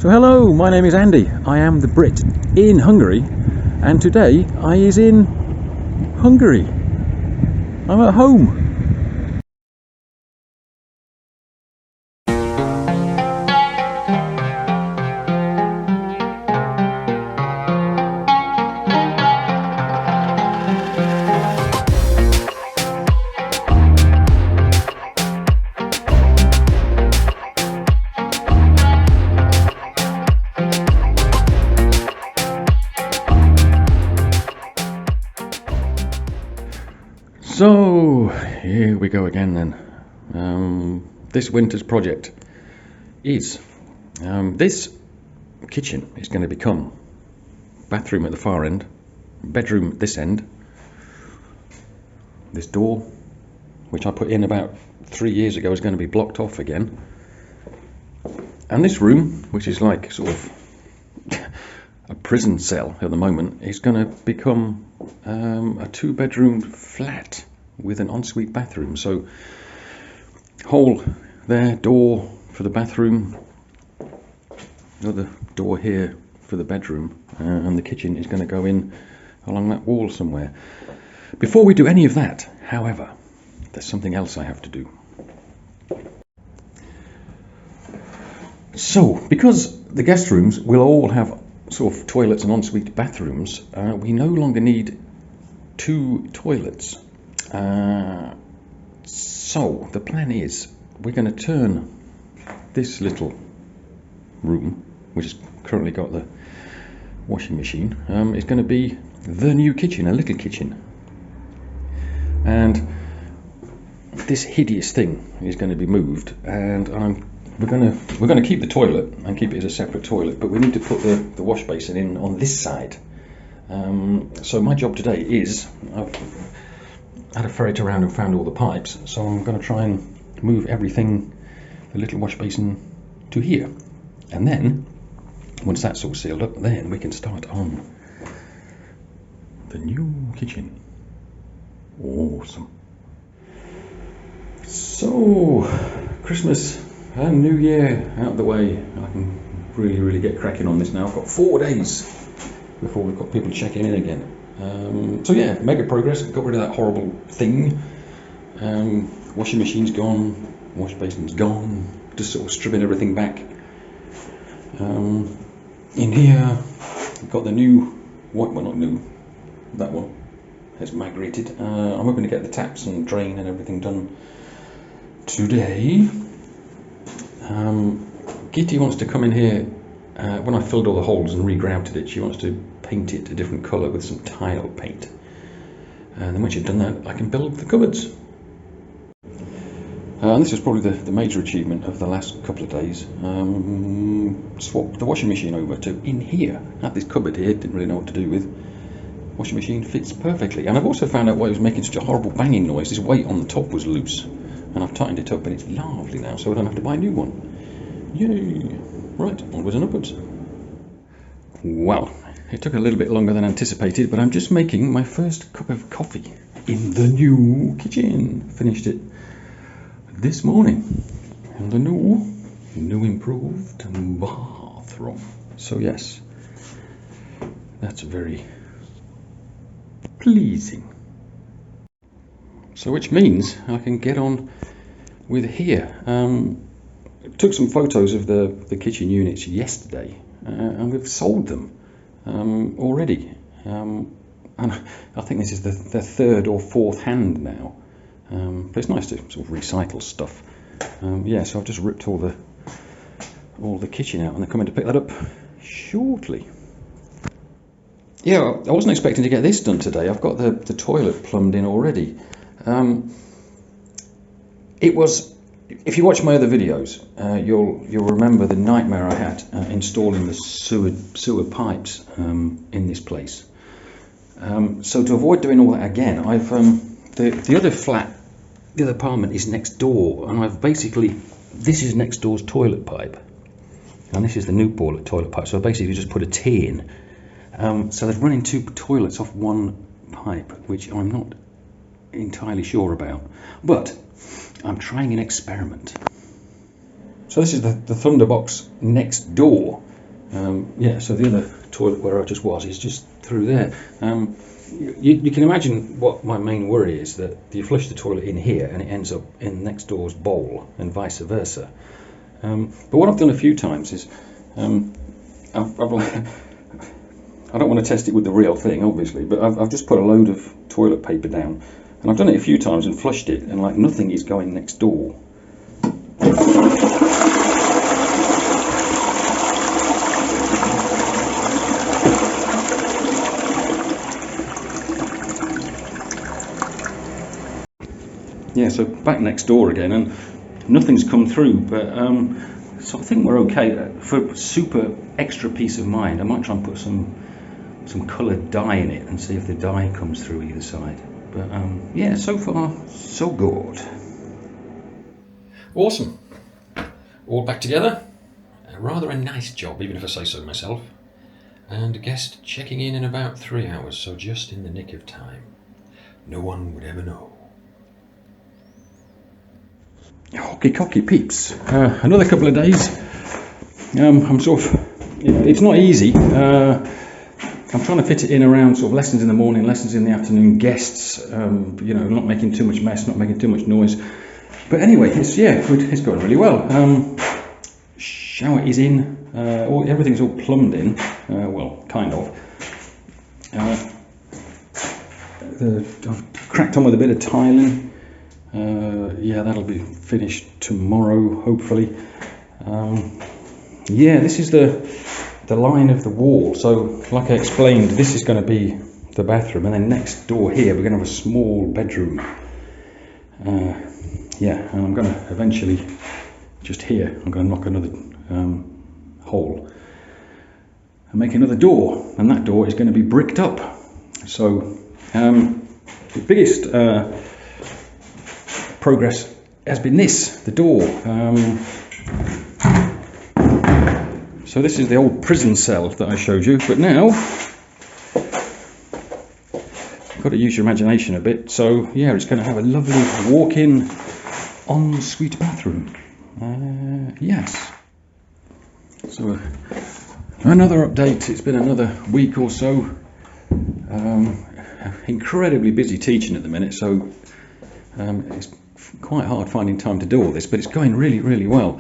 So hello, my name is Andy. I am the Brit in Hungary, and today I is in Hungary. I'm at home. So here we go again then. This winter's project is this kitchen is going to become bathroom at the far end, bedroom at this end, this door which I put in about 3 years ago is going to be blocked off again, and this room, which is like sort of a prison cell at the moment, is going to become a 2-bedroom flat with an ensuite bathroom. So hole there, door for the bathroom, another door here for the bedroom, and the kitchen is going to go in along that wall somewhere. Before we do any of that, however, there's something else I have to do. So because the guest rooms will all have sort of toilets and ensuite bathrooms, we no longer need 2 toilets. So the plan is we're going to turn this little room, which has currently got the washing machine, is going to be the new kitchen, a little kitchen. And this hideous thing is going to be moved, and we're going to keep the toilet and keep it as a separate toilet, but we need to put the wash basin in on this side. So my job today is, I've had a ferret around and found all the pipes, so I'm going to try and move everything, the little wash basin, to here, and then once that's all sealed up, then we can start on the new kitchen. Awesome. So Christmas and New Year out of the way, I can really get cracking on this now. I've got 4 days before we've got people checking in again. So yeah, mega progress. Got rid of that horrible thing. Washing machine's gone, wash basin's gone, just sort of stripping everything back. In here we've got the new white one, not new, that one has migrated. I'm hoping to get the taps and drain and everything done today. Kitty wants to come in here. When I filled all the holes and regrouted it, she wants to paint it a different colour with some tile paint, and then when she's done that, I can build the cupboards. And this is probably the major achievement of the last couple of days. Swapped the washing machine over to in here. I had this cupboard here, didn't really know what to do with. Washing machine fits perfectly, and I've also found out why it was making such a horrible banging noise. This weight on the top was loose, and I've tightened it up, and it's lovely now, so I don't have to buy a new one. Yay! Right, onwards and upwards. Well, it took a little bit longer than anticipated, but I'm just making my first cup of coffee in the new kitchen. Finished it this morning in the new improved bathroom. So yes, that's very pleasing. So which means I can get on with here. Took some photos of the kitchen units yesterday, and we've sold them already, and I think this is the 3rd or 4th hand now, but it's nice to sort of recycle stuff. Yeah, so I've just ripped all the kitchen out, and they're coming to pick that up shortly. Yeah, I wasn't expecting to get this done today. I've got the toilet plumbed in already. It was, if you watch my other videos, you'll remember the nightmare I had installing the sewer pipes in this place. So to avoid doing all that again, I've the other flat, the other apartment is next door, and I've basically, this is next door's toilet pipe, and this is the new toilet pipe. So I basically just put a T in. So they're running 2 toilets off 1 pipe, which I'm not entirely sure about, but I'm trying an experiment. So this is the Thunderbox next door, Yeah, so the other toilet where I just was is just through there. You can imagine what my main worry is, that you flush the toilet in here and it ends up in next door's bowl and vice versa. But what I've done a few times is, I don't want to test it with the real thing, obviously, but I've just put a load of toilet paper down, and I've done it a few times and flushed it, and like nothing is going next door. Yeah, so back next door again, and nothing's come through, but so I think we're okay. For super extra peace of mind, I might try and put some coloured dye in it and see if the dye comes through either side. But yeah, so far so good. Awesome. All back together. Rather a nice job, even if I say so myself. And a guest checking in about 3 hours, so just in the nick of time. No one would ever know. Hockey cocky peeps. Another couple of days. I'm sort of, it's not easy. I'm trying to fit it in around sort of lessons in the morning, lessons in the afternoon, guests, you know, not making too much mess, not making too much noise. But anyway, it's going really well. Shower is in, everything's all plumbed in, well, kind of. I've cracked on with a bit of tiling. Yeah, that'll be finished tomorrow, hopefully. Yeah, this is the line of the wall. So, like I explained, this is going to be the bathroom, and then next door here we're going to have a small bedroom. Yeah, and I'm going to eventually, just here, I'm going to knock another hole and make another door, and that door is going to be bricked up. So, the biggest progress has been the door. So this is the old prison cell that I showed you, but now you've got to use your imagination a bit. So yeah, it's going to have a lovely walk-in ensuite bathroom. Yes. So another update. It's been another week or so. Incredibly busy teaching at the minute, so it's quite hard finding time to do all this, but it's going really, really well.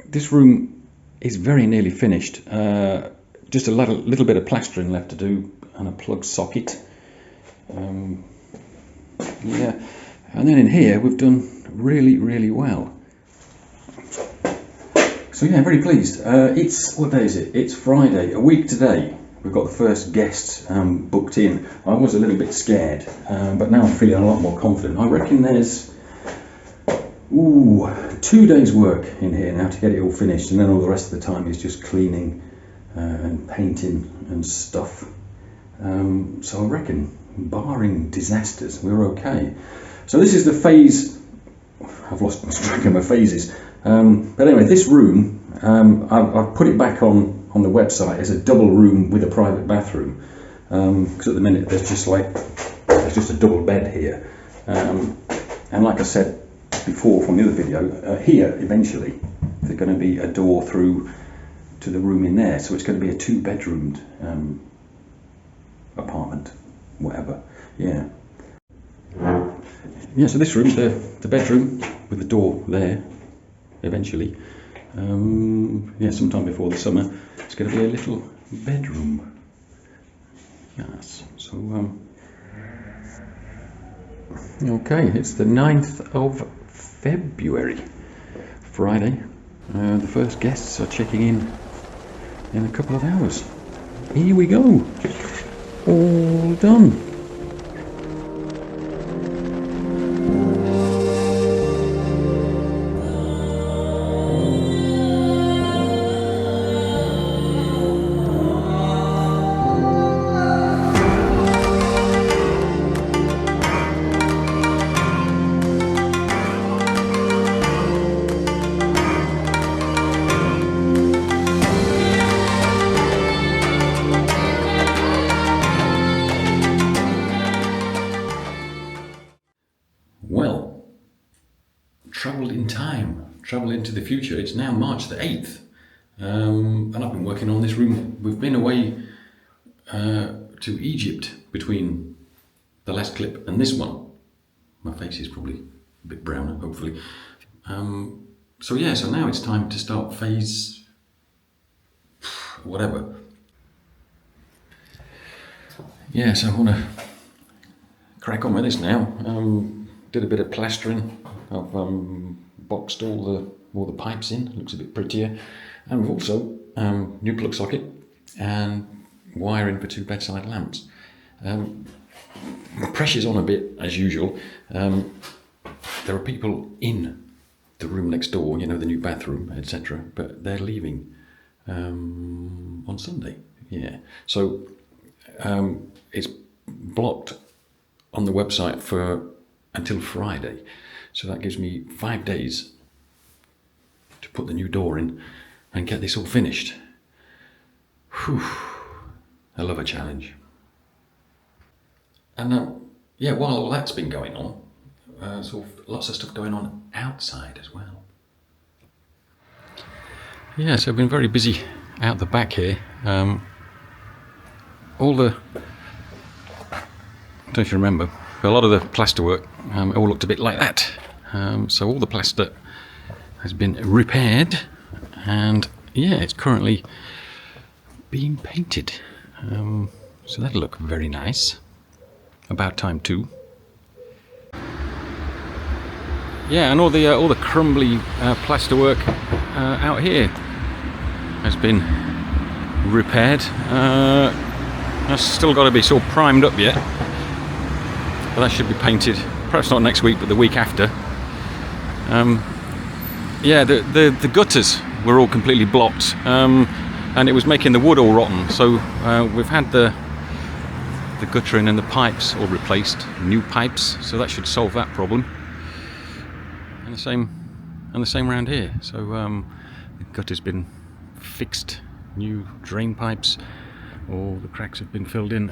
This room is very nearly finished. Just a little bit of plastering left to do, and a plug socket. Yeah, and then in here we've done really, really well. So yeah, very pleased. What day is it? It's Friday, a week today. We've got the first guests booked in. I was a little bit scared, but now I'm feeling a lot more confident. I reckon there's 2 days work in here now to get it all finished, and then all the rest of the time is just cleaning and painting and stuff. So I reckon, barring disasters, we're okay. So this is the phase. I've lost track of my phases. But anyway, this room, I've put it back on the website as a double room with a private bathroom, because at the minute there's just a double bed here, and like I said before from the other video, here eventually there's going to be a door through to the room in there, so it's going to be a 2-bedroomed apartment, whatever. Yeah, so this room's the bedroom with the door there eventually. Yeah, sometime before the summer it's going to be a little bedroom. Yes, so okay, it's the 9th of February, Friday. The first guests are checking in a couple of hours. Here we go, all done. Travelled in time, travelled into the future. It's now March the 8th, and I've been working on this room. We've been away to Egypt between the last clip and this one. My face is probably a bit browner, hopefully. So now it's time to start phase whatever. Yeah, so I want to crack on with this now. Did a bit of plastering. I've boxed all the pipes in. Looks a bit prettier. And we've also new plug socket and wiring for 2 bedside lamps. The pressure's on a bit as usual. There are people in the room next door, the new bathroom, etc. But they're leaving on Sunday. Yeah, so it's blocked on the website until Friday. So that gives me 5 days to put the new door in and get this all finished. Whew. I love a challenge. And while all that's been going on, lots of stuff going on outside as well. Yeah, so I've been very busy out the back here. I don't know if you remember, but a lot of the plasterwork all looked a bit like that. So all the plaster has been repaired, and it's currently being painted. So that'll look very nice. About time too. Yeah, and all the crumbly plasterwork out here has been repaired. That's still got to be sort of primed up yet, but that should be painted. Perhaps not next week, but the week after. The gutters were all completely blocked, and it was making the wood all rotten. So we've had the guttering and the pipes all replaced, new pipes. So that should solve that problem. And the same around here. So the gutter's been fixed, new drain pipes. All the cracks have been filled in.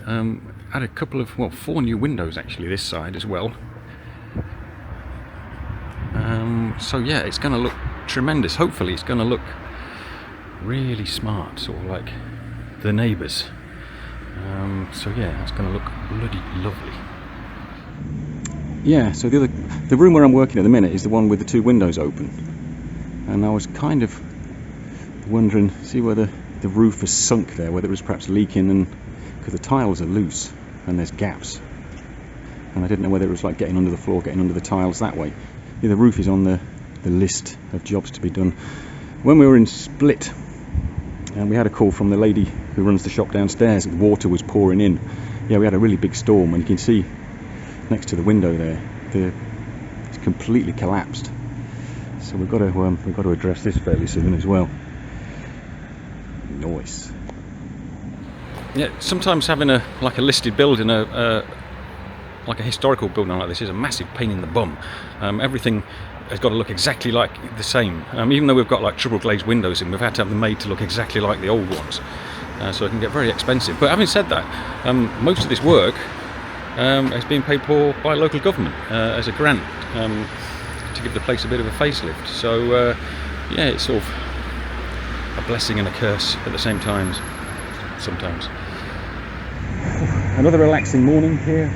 Had a couple of 4 new windows actually this side as well. It's going to look tremendous. Hopefully it's going to look really smart, sort of like the neighbours. It's going to look bloody lovely. Yeah, so the room where I'm working at the minute is the one with the 2 windows open. And I was kind of wondering, see whether the roof has sunk there, whether it was perhaps leaking, and because the tiles are loose and there's gaps. And I didn't know whether it was like getting under the floor, getting under the tiles that way. Yeah, the roof is on the list of jobs to be done. When we were in Split, and we had a call from the lady who runs the shop downstairs, and water was pouring in. Yeah, we had a really big storm, and you can see next to the window there, it's completely collapsed. So we've got to address this fairly soon as well. Nice. Yeah, sometimes having a listed building, like a historical building like this, is a massive pain in the bum. Everything has got to look exactly like the same. Even though we've got like triple glazed windows in, we've had to have them made to look exactly like the old ones. So it can get very expensive. But having said that, most of this work has been paid for by local government as a grant to give the place a bit of a facelift. So it's sort of a blessing and a curse at the same time sometimes. Another relaxing morning here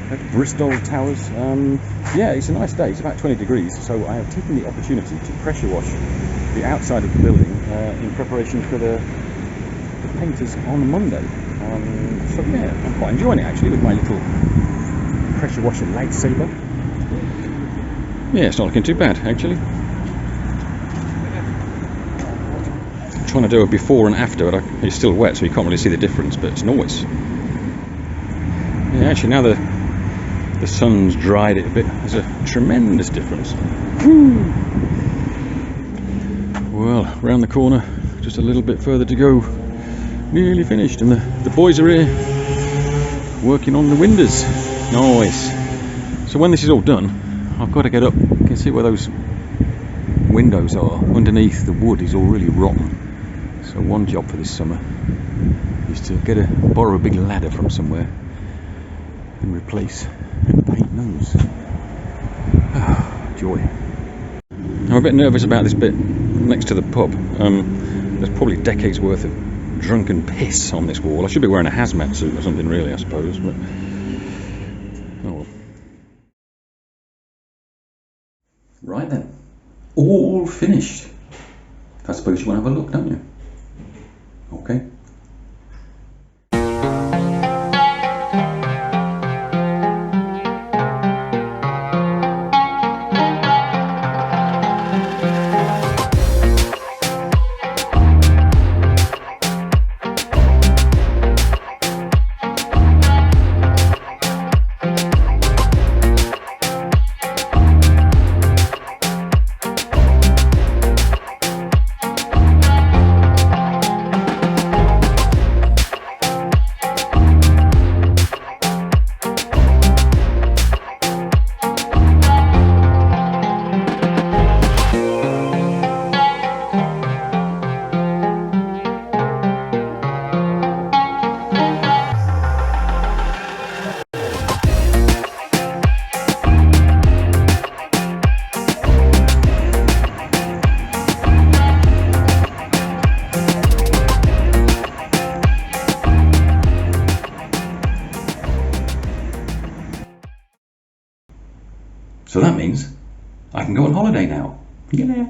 at Bristol Towers. It's a nice day. It's about 20 degrees, so I have taken the opportunity to pressure wash the outside of the building in preparation for the painters on Monday. I'm quite enjoying it actually, with my little pressure washer lightsaber. Yeah, it's not looking too bad actually. I'm trying to do a before and after, but it's still wet, so you can't really see the difference, but it's nice. Yeah, actually now the sun's dried it a bit, there's a tremendous difference. Woo! Well, round the corner, just a little bit further to go. Nearly finished, and the boys are here working on the windows. Nice. So when this is all done, I've got to get up. You can see where those windows are. Underneath, the wood is all really rotten. So one job for this summer is to borrow a big ladder from somewhere and replace and paint those. Joy. I'm a bit nervous about this bit next to the pub. there's probably decades worth of drunken piss on this wall. I should be wearing a hazmat suit or something really, I suppose, but oh well. Right then, all finished. I suppose you want to have a look, don't you? Okay. So that means I can go on holiday now. Yeah.